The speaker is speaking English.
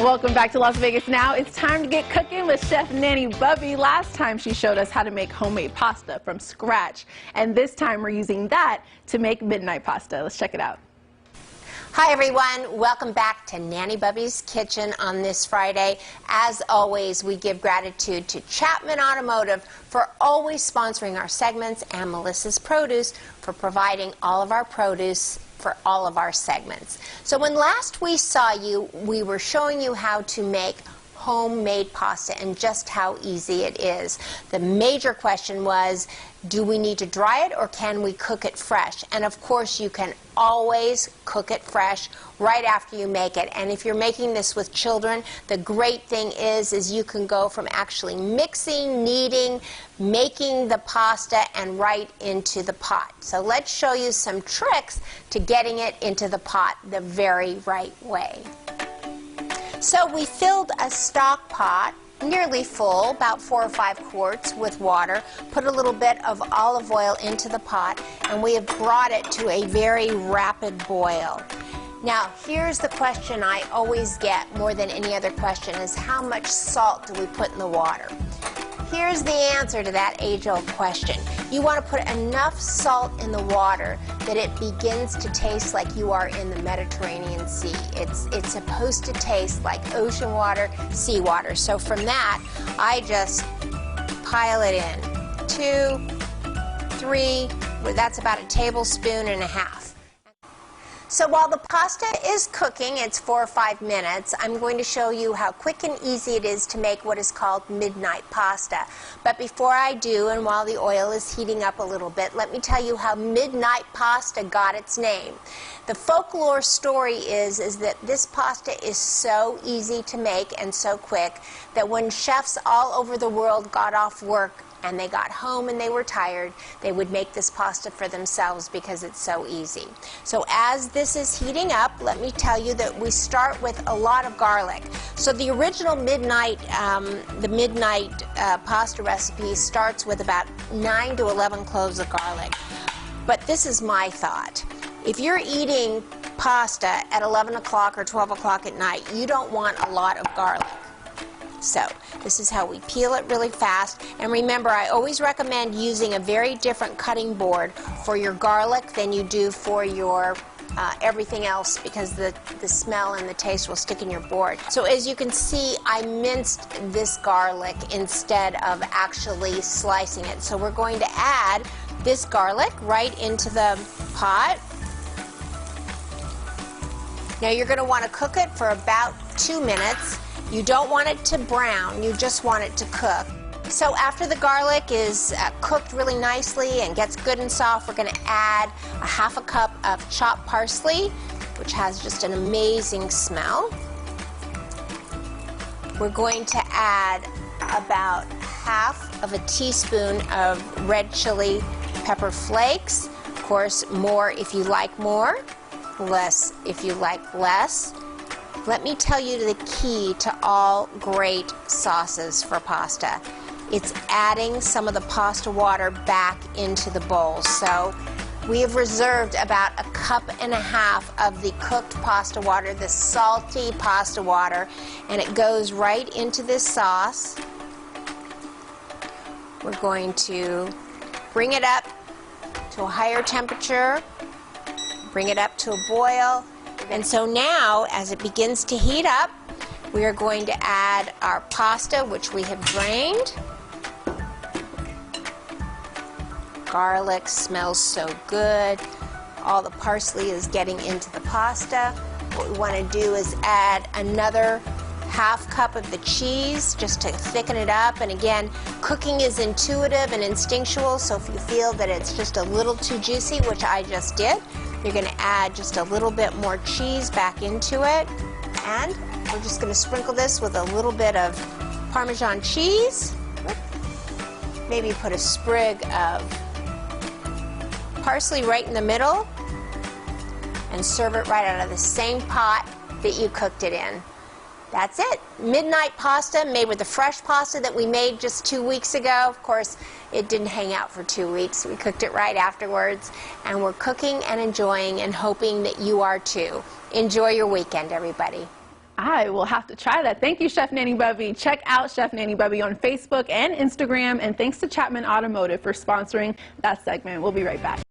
Welcome back to Las Vegas Now. It's time to get cooking with Chef Nanny Bubby. Last time she showed us how to make homemade pasta from scratch, and this time we're using that to make midnight pasta. Let's check it out. Hi everyone, welcome back to Nanny Bubby's Kitchen on this Friday. As always, we give gratitude to Chapman Automotive for always sponsoring our segments and Melissa's Produce for providing all of our produce for all of our segments. So when last we saw you, we were showing you how to make homemade pasta and just how easy it is. The major question was, do we need to dry it or can we cook it fresh? And of course you can always cook it fresh right after you make it. And if you're making this with children, the great thing is you can go from actually mixing, kneading, making the pasta and right into the pot. So let's show you some tricks to getting it into the pot the very right way. So we filled a stock pot, nearly full, about 4 or 5 quarts with water, put a little bit of olive oil into the pot, and we have brought it to a very rapid boil. Now, here's the question I always get more than any other question is how much salt do we put in the water? Here's the answer to that age-old question. You want to put enough salt in the water that it begins to taste like you are in the Mediterranean Sea. It's supposed to taste like ocean water, seawater. So from that, I just pile it in. 2, 3, well, that's about a tablespoon and a half. So while the pasta is cooking, it's 4 or 5 minutes, I'm going to show you how quick and easy it is to make what is called midnight pasta. But before I do, and while the oil is heating up a little bit, let me tell you how midnight pasta got its name. The folklore story is that this pasta is so easy to make and so quick that when chefs all over the world got off work and they got home and they were tired, they would make this pasta for themselves because it's so easy. So as this is heating up, let me tell you that we start with a lot of garlic. So the original midnight pasta recipe starts with about 9 to 11 cloves of garlic. But this is my thought. If you're eating pasta at 11 o'clock or 12 o'clock at night, you don't want a lot of garlic. So this is how we peel it really fast. And remember, I always recommend using a very different cutting board for your garlic than you do for your everything else, because the smell and the taste will stick in your board. So as you can see, I minced this garlic instead of actually slicing it. So we're going to add this garlic right into the pot. Now you're going to want to cook it for about 2 minutes. You don't want it to brown, you just want it to cook. So after the garlic is cooked really nicely and gets good and soft, we're going to add a ½ cup of chopped parsley, which has just an amazing smell. We're going to add about ½ teaspoon of red chili pepper flakes. Of course, more if you like more, less if you like less. Let me tell you the key to all great sauces for pasta. It's adding some of the pasta water back into the bowl. So we have reserved about a cup and a half of the cooked pasta water, the salty pasta water, and it goes right into this sauce. We're going to bring it up to a higher temperature, bring it up to a boil. And so now, as it begins to heat up, we are going to add our pasta, which we have drained. Garlic smells so good. All the parsley is getting into the pasta. What we want to do is add another ½ cup of the cheese just to thicken it up. And again, cooking is intuitive and instinctual, so if you feel that it's just a little too juicy, which I just did, you're going to add just a little bit more cheese back into it. And we're just going to sprinkle this with a little bit of Parmesan cheese. Maybe put a sprig of parsley right in the middle and serve it right out of the same pot that you cooked it in. That's it. Midnight pasta made with the fresh pasta that we made just 2 weeks ago. Of course, it didn't hang out for 2 weeks. We cooked it right afterwards. And we're cooking and enjoying and hoping that you are too. Enjoy your weekend, everybody. I will have to try that. Thank you, Chef Nanny Bubby. Check out Chef Nanny Bubby on Facebook and Instagram. And thanks to Chapman Automotive for sponsoring that segment. We'll be right back.